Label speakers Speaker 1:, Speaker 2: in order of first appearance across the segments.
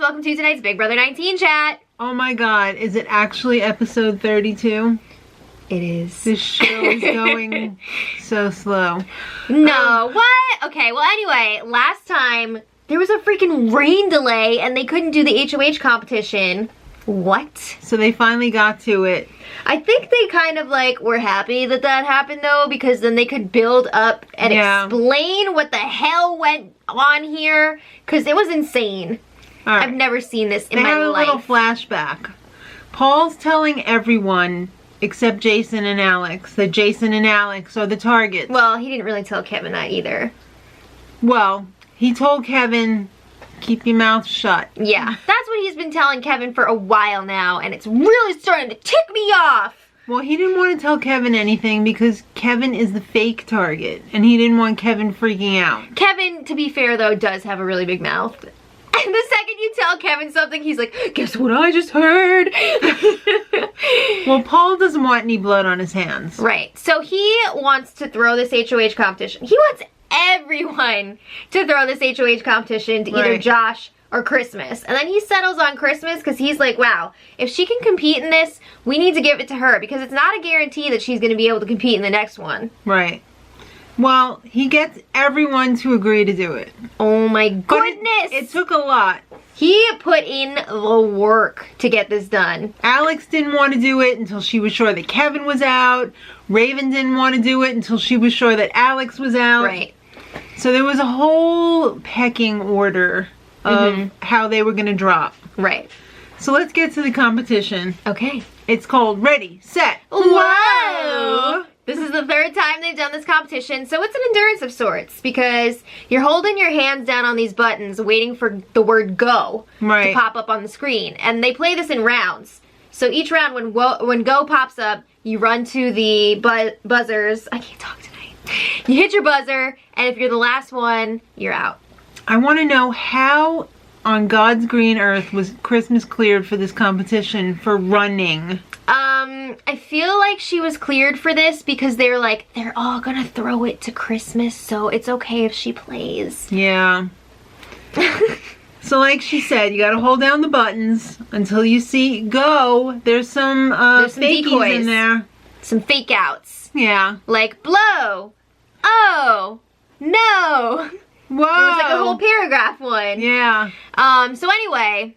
Speaker 1: welcome to tonight's Big Brother 19 chat.
Speaker 2: Oh my god, is it actually episode 32?
Speaker 1: It is.
Speaker 2: This show is going so slow.
Speaker 1: No, what? Okay, well anyway, last time there was a freaking rain delay and they couldn't do the HOH competition. What?
Speaker 2: So they finally got to it.
Speaker 1: I think they kind of like were happy that that happened though, because then they could build up and explain what the hell went on here, because it was insane.
Speaker 2: Right.
Speaker 1: I've never seen this in
Speaker 2: they
Speaker 1: my
Speaker 2: had a
Speaker 1: life.
Speaker 2: little flashback. Paul's telling everyone except Jason and Alex that Jason and Alex are the targets.
Speaker 1: Well, he didn't really tell Kevin that either.
Speaker 2: Well, he told Kevin, keep your mouth shut.
Speaker 1: Yeah, that's what he's been telling Kevin for a while now, and it's really starting to tick me off.
Speaker 2: Well, he didn't want to tell Kevin anything because Kevin is the fake target, and he didn't want Kevin freaking out.
Speaker 1: Kevin, to be fair though, does have a really big mouth. And the second you tell Kevin something, he's like, guess what I just heard?
Speaker 2: Well, Paul doesn't want any blood on his hands.
Speaker 1: Right, so he wants to throw this HOH competition. He wants everyone to throw this HOH competition to either Josh or Christmas. And then he settles on Christmas because he's like, wow, if she can compete in this, we need to give it to her because it's not a guarantee that she's going to be able to compete in the next one.
Speaker 2: Right. Well, he gets everyone to agree to do it.
Speaker 1: Oh my goodness!
Speaker 2: It took a lot.
Speaker 1: He put in the work to get this done.
Speaker 2: Alex didn't want to do it until she was sure that Kevin was out. Raven didn't want to do it until she was sure that Alex was out.
Speaker 1: Right.
Speaker 2: So there was a whole pecking order of how they were going to drop.
Speaker 1: Right.
Speaker 2: So let's get to the competition.
Speaker 1: Okay.
Speaker 2: It's called Ready, Set,
Speaker 1: Whoa! This is the third time they've done this competition, so it's an endurance of sorts because you're holding your hands down on these buttons waiting for the word go to pop up on the screen. And they play this in rounds. So each round when go pops up, you run to the buzzers. I can't talk tonight. You hit your buzzer, and if you're the last one, you're out.
Speaker 2: I want to know how on God's green earth was Christmas cleared for this competition for running?
Speaker 1: I feel like she was cleared for this because they were like, they're all gonna throw it to Christmas, so it's okay if she plays.
Speaker 2: Yeah. So like she said, you gotta hold down the buttons until you see go. There's some fakies
Speaker 1: decoys
Speaker 2: in there.
Speaker 1: Some fake outs.
Speaker 2: Yeah.
Speaker 1: Like blow. Oh. No.
Speaker 2: Whoa.
Speaker 1: There was like a whole paragraph one.
Speaker 2: Yeah.
Speaker 1: So anyway,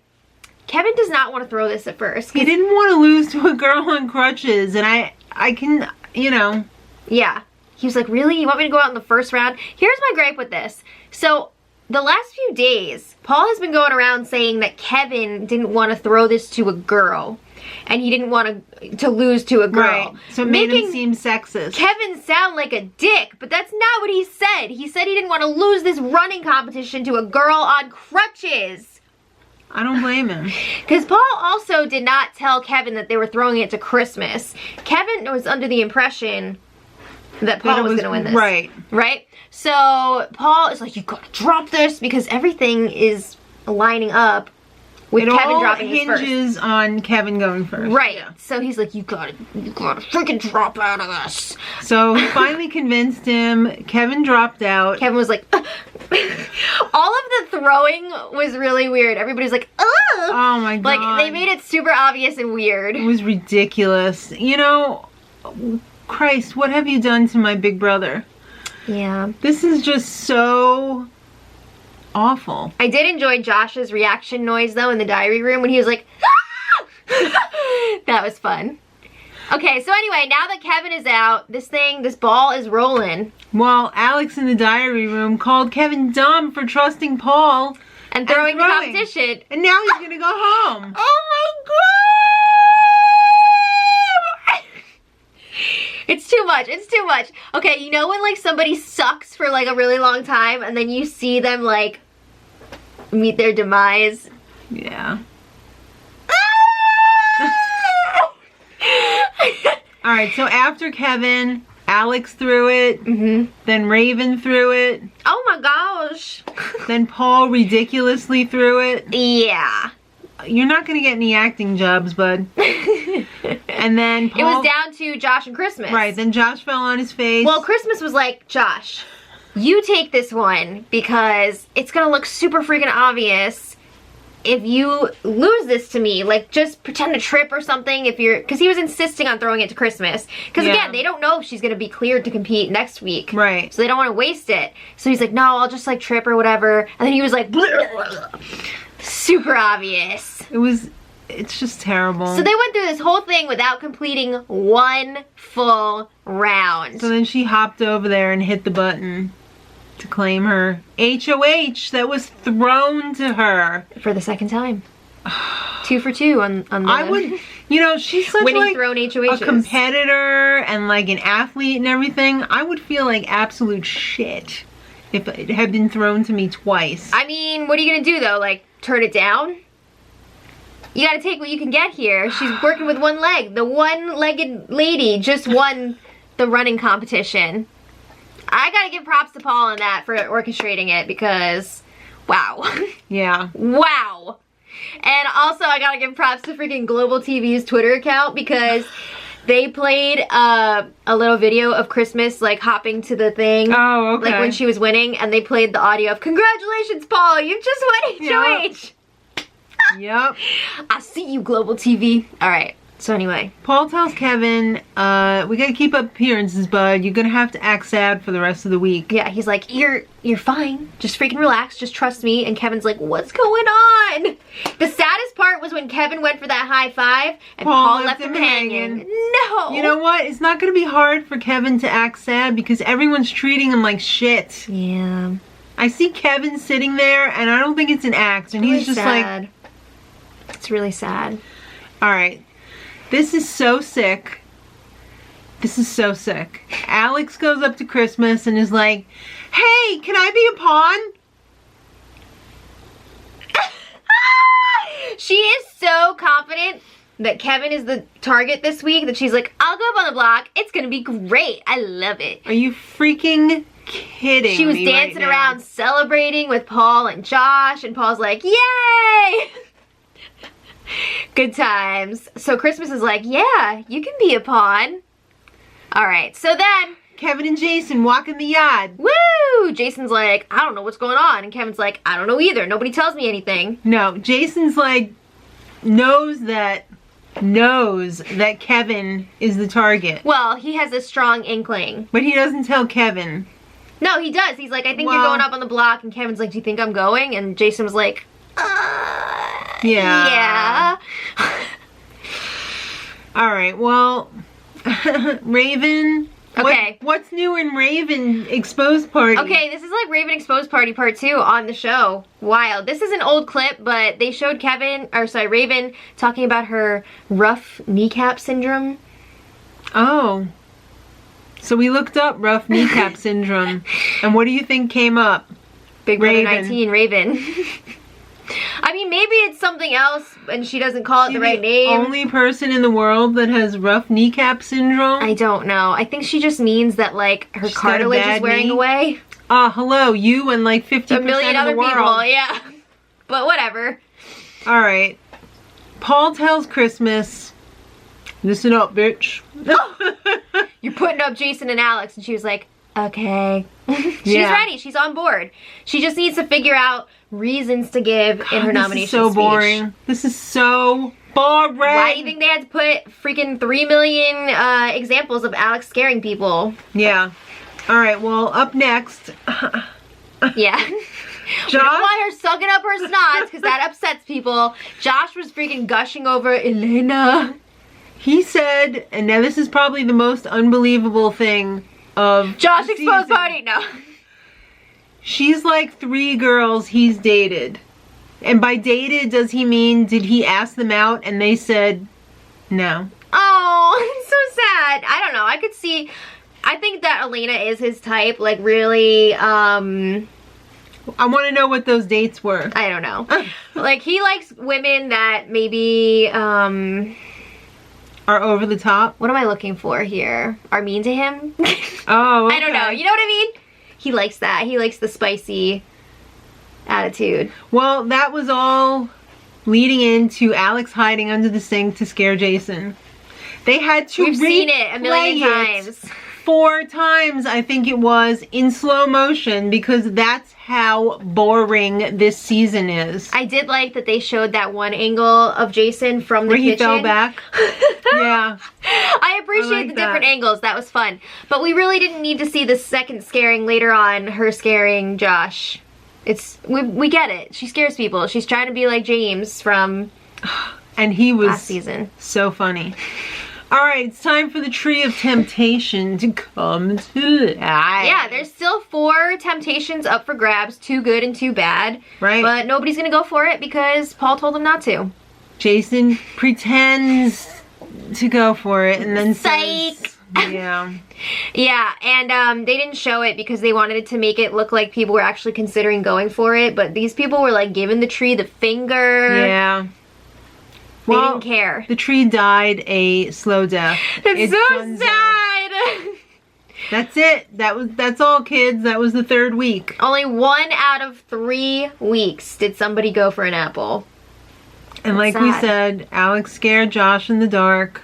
Speaker 1: Kevin does not want to throw this at first.
Speaker 2: He didn't want to lose to a girl on crutches, and I can, you know.
Speaker 1: Yeah. He was like, really? You want me to go out in the first round? Here's my gripe with this. So, the last few days, Paul has been going around saying that Kevin didn't want to throw this to a girl. And he didn't want to lose to a girl.
Speaker 2: Right. So it made him seem sexist.
Speaker 1: Kevin sound like a dick, but that's not what he said. He said he didn't want to lose this running competition to a girl on crutches.
Speaker 2: I don't blame him.
Speaker 1: Because Paul also did not tell Kevin that they were throwing it to Christmas. Kevin was under the impression that Paul was going to win this.
Speaker 2: Right.
Speaker 1: Right? So Paul is like, you gotta drop this because everything is lining up with Kevin dropping this first.
Speaker 2: It all hinges on Kevin going first.
Speaker 1: Right. Yeah. So he's like, you gotta freaking drop out of this.
Speaker 2: So he finally convinced him. Kevin dropped out.
Speaker 1: Kevin was like, all of the throwing was really weird. Everybody's like, ugh.
Speaker 2: Oh my God.
Speaker 1: Like, they made it super obvious and weird.
Speaker 2: It was ridiculous. You know, Christ, what have you done to my big brother?
Speaker 1: Yeah.
Speaker 2: This is just so awful.
Speaker 1: I did enjoy Josh's reaction noise though in the diary room when he was like, ah! That was fun. Okay, so anyway, now that Kevin is out, this ball is rolling.
Speaker 2: Well, Alex in the diary room called Kevin dumb for trusting Paul
Speaker 1: and throwing the competition.
Speaker 2: And now he's gonna go home.
Speaker 1: Oh my God! It's too much. It's too much. Okay, you know when like somebody sucks for like a really long time and then you see them like meet their demise?
Speaker 2: Yeah. Alright, so after Kevin, Alex threw it. Then Raven threw it.
Speaker 1: Oh my gosh.
Speaker 2: Then Paul ridiculously threw it.
Speaker 1: Yeah.
Speaker 2: You're not gonna get any acting jobs, bud. And then Paul,
Speaker 1: it was down to Josh and Christmas.
Speaker 2: Right, then Josh fell on his face.
Speaker 1: Well, Christmas was like, Josh, you take this one because it's gonna look super freaking obvious if you lose this to me, like, just pretend to trip or something if you're, because he was insisting on throwing it to Christmas. Because again, they don't know if she's going to be cleared to compete next week.
Speaker 2: Right.
Speaker 1: So they don't want to waste it. So he's like, no, I'll just like trip or whatever. And then he was like, super obvious.
Speaker 2: It's just terrible.
Speaker 1: So they went through this whole thing without completing one full round.
Speaker 2: So then she hopped over there and hit the button to claim her HOH that was thrown to her.
Speaker 1: For the second time. 2 for 2 on the...
Speaker 2: I would, she's such
Speaker 1: winning thrown HOHs.
Speaker 2: A competitor and like an athlete and everything. I would feel like absolute shit if it had been thrown to me twice.
Speaker 1: I mean, what are you going to do though? Like, turn it down? You gotta take what you can get here. She's working with one leg. The one-legged lady just won the running competition. I gotta give props to Paul on that for orchestrating it because, wow.
Speaker 2: Yeah.
Speaker 1: Wow. And also I gotta give props to freaking Global TV's Twitter account because they played a little video of Christmas like hopping to the thing.
Speaker 2: Oh, okay.
Speaker 1: Like when she was winning, and they played the audio of, "Congratulations, Paul, you just won HOH."
Speaker 2: Yep. Yep.
Speaker 1: I see you, Global TV. Alright, so anyway.
Speaker 2: Paul tells Kevin, we gotta keep up appearances, bud. You're gonna have to act sad for the rest of the week.
Speaker 1: Yeah, he's like, you're fine. Just freaking relax. Just trust me. And Kevin's like, what's going on? The saddest part was when Kevin went for that high five and Paul left him hanging. No.
Speaker 2: You know what? It's not gonna be hard for Kevin to act sad because everyone's treating him like shit.
Speaker 1: Yeah.
Speaker 2: I see Kevin sitting there and I don't think it's an act. And he's just
Speaker 1: sad.
Speaker 2: like...
Speaker 1: It's really sad.
Speaker 2: Alright. This is so sick. This is so sick. Alex goes up to Christmas and is like, hey, can I be a pawn?
Speaker 1: She is so confident that Kevin is the target this week that she's like, I'll go up on the block. It's going to be great. I love it.
Speaker 2: Are you freaking kidding me?
Speaker 1: She was dancing around celebrating with Paul and Josh, and Paul's like, yay! Good times. So Christmas is like, yeah, you can be a pawn. Alright, so then
Speaker 2: Kevin and Jason walk in the yard.
Speaker 1: Woo! Jason's like, I don't know what's going on. And Kevin's like, I don't know either. Nobody tells me anything.
Speaker 2: No, Jason's like, knows that Kevin is the target.
Speaker 1: Well, he has a strong inkling.
Speaker 2: But he doesn't tell Kevin.
Speaker 1: No, he does. He's like, I think you're going up on the block. And Kevin's like, do you think I'm going? And Jason was like, yeah.
Speaker 2: Alright, well, Raven.
Speaker 1: Okay.
Speaker 2: What's new in Raven Exposed Party?
Speaker 1: Okay, this is like Raven Exposed Party Part 2 on the show. Wild. This is an old clip, but they showed Raven talking about her rough kneecap syndrome.
Speaker 2: Oh. So we looked up rough kneecap syndrome. And what do you think came up?
Speaker 1: Big Brother 19, Raven. I mean, maybe it's something else and she doesn't call it the right name.
Speaker 2: Only person in the world that has rough kneecap syndrome?
Speaker 1: I don't know. I think she just means that, like, her cartilage is wearing away.
Speaker 2: Hello, you and like 50%
Speaker 1: a million
Speaker 2: of the
Speaker 1: other
Speaker 2: world.
Speaker 1: people, yeah. But whatever.
Speaker 2: Alright. Paul tells Christmas, listen up, bitch.
Speaker 1: You're putting up Jason and Alex. And she was like, okay. She's ready. She's on board. She just needs to figure out reasons to give in her nomination speech.
Speaker 2: This is so boring. This is so boring.
Speaker 1: Why do you think they had to put freaking 3 million examples of Alex scaring people?
Speaker 2: Yeah. Alright, well, up next.
Speaker 1: Yeah.
Speaker 2: Josh?
Speaker 1: We don't want her sucking up her snots because that upsets people. Josh was freaking gushing over Elena.
Speaker 2: He said, and now this is probably the most unbelievable thing of
Speaker 1: Josh Exposed Party. No.
Speaker 2: She's like 3 girls he's dated. And by dated, does he mean did he ask them out and they said no?
Speaker 1: Oh, so sad. I don't know. I could see, I think that Elena is his type. Like really,
Speaker 2: I want to know what those dates were.
Speaker 1: I don't know. Like he likes women that maybe,
Speaker 2: are over the top.
Speaker 1: What am I looking for here? Are mean to him?
Speaker 2: Oh, okay.
Speaker 1: I don't know. You know what I mean? He likes that. He likes the spicy attitude.
Speaker 2: Well, that was all leading into Alex hiding under the sink to scare Jason. They had to
Speaker 1: We've seen it a million times.
Speaker 2: 4 times, I think it was, in slow motion because that's how boring this season is.
Speaker 1: I did like that they showed that one angle of Jason from the
Speaker 2: Where
Speaker 1: kitchen.
Speaker 2: he fell back. Yeah.
Speaker 1: I appreciate the different angles. That was fun. But we really didn't need to see the second scaring later on, her scaring Josh. We get it. She scares people. She's trying to be like James from
Speaker 2: and he was
Speaker 1: last season.
Speaker 2: So funny. All right, it's time for the tree of temptation to come to life.
Speaker 1: Yeah, there's still 4 temptations up for grabs, 2 good and 2 bad.
Speaker 2: Right.
Speaker 1: But nobody's gonna go for it because Paul told them not to.
Speaker 2: Jason pretends to go for it and then
Speaker 1: Psych!
Speaker 2: says, yeah.
Speaker 1: Yeah, and they didn't show it because they wanted to make it look like people were actually considering going for it, but these people were like giving the tree the finger.
Speaker 2: Yeah.
Speaker 1: They didn't care.
Speaker 2: The tree died a slow death.
Speaker 1: That's so sad.
Speaker 2: That's it. That's all, kids. That was the 3rd week.
Speaker 1: Only 1 out of 3 weeks did somebody go for an apple.
Speaker 2: And like we said, Alex scared Josh in the dark.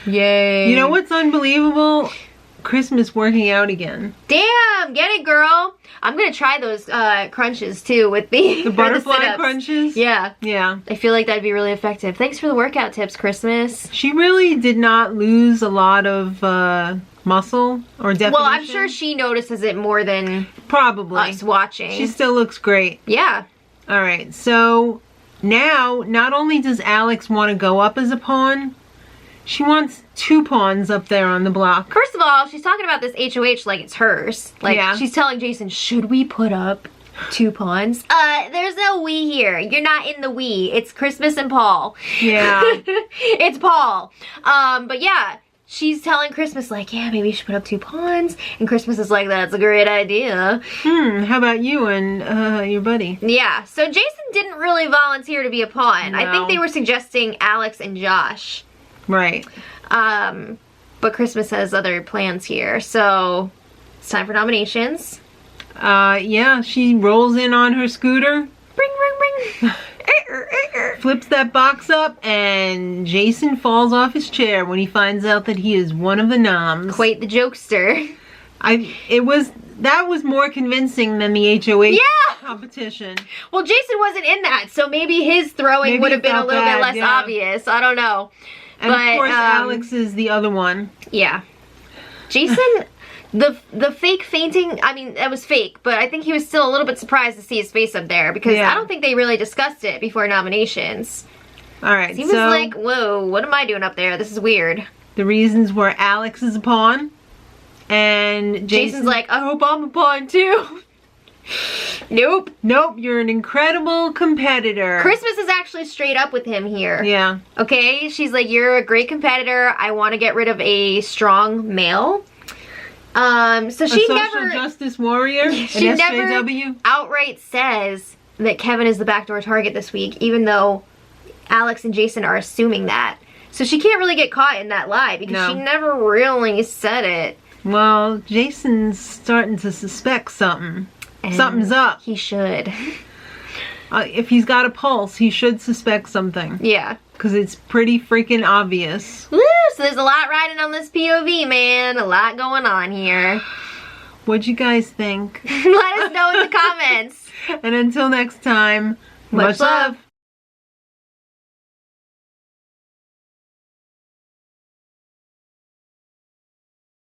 Speaker 1: Yay.
Speaker 2: You know what's unbelievable? Christmas working out again.
Speaker 1: Damn, get it, girl. I'm gonna try those crunches too with the
Speaker 2: butterfly crunches.
Speaker 1: Yeah,
Speaker 2: yeah.
Speaker 1: I feel like that'd be really effective. Thanks for the workout tips, Christmas.
Speaker 2: She really did not lose a lot of muscle or definition.
Speaker 1: Well, I'm sure she notices it more than
Speaker 2: probably
Speaker 1: us watching.
Speaker 2: She still looks great.
Speaker 1: Yeah.
Speaker 2: All right, so now not only does Alex want to go up as a pawn, she wants 2 pawns up there on the block.
Speaker 1: First of all, she's talking about this HOH like it's hers. Like, she's telling Jason, should we put up 2 pawns? There's no we here. You're not in the we. It's Christmas and Paul.
Speaker 2: Yeah.
Speaker 1: It's Paul. But yeah, she's telling Christmas like, yeah, maybe you should put up 2 pawns. And Christmas is like, that's a great idea.
Speaker 2: How about you and your buddy?
Speaker 1: Yeah, so Jason didn't really volunteer to be a pawn.
Speaker 2: No.
Speaker 1: I think they were suggesting Alex and Josh.
Speaker 2: Right.
Speaker 1: But Christmas has other plans here, so it's time for nominations.
Speaker 2: Yeah, she rolls in on her scooter.
Speaker 1: Bring, bring, bring.
Speaker 2: Flips that box up, and Jason falls off his chair when he finds out that he is one of the noms.
Speaker 1: Quite the jokester.
Speaker 2: That was more convincing than the HOH competition.
Speaker 1: Well, Jason wasn't in that, so maybe his throwing would have been a little bit less obvious. I don't know.
Speaker 2: And of course, Alex is the other one.
Speaker 1: Yeah. Jason, the fake fainting, I mean, that was fake, but I think he was still a little bit surprised to see his face up there because I don't think they really discussed it before nominations.
Speaker 2: All right,
Speaker 1: he was like, whoa, what am I doing up there? This is weird.
Speaker 2: The reasons were Alex is a pawn, and
Speaker 1: Jason's like, I hope I'm a pawn too. Nope.
Speaker 2: Nope, you're an incredible competitor.
Speaker 1: Christmas is actually straight up with him here.
Speaker 2: Yeah.
Speaker 1: Okay? She's like, you're a great competitor. I want to get rid of a strong male. So she
Speaker 2: social
Speaker 1: never...
Speaker 2: justice warrior?
Speaker 1: She
Speaker 2: an
Speaker 1: never
Speaker 2: SJW?
Speaker 1: outright says that Kevin is the backdoor target this week, even though Alex and Jason are assuming that. So she can't really get caught in that lie because she never really said it.
Speaker 2: Well, Jason's starting to suspect something.
Speaker 1: And
Speaker 2: something's up.
Speaker 1: He should.
Speaker 2: If he's got a pulse, he should suspect something.
Speaker 1: Yeah.
Speaker 2: Because it's pretty freaking obvious.
Speaker 1: Woo! So there's a lot riding on this POV, man. A lot going on here.
Speaker 2: What'd you guys think?
Speaker 1: Let us know in the comments.
Speaker 2: And until next time, much love.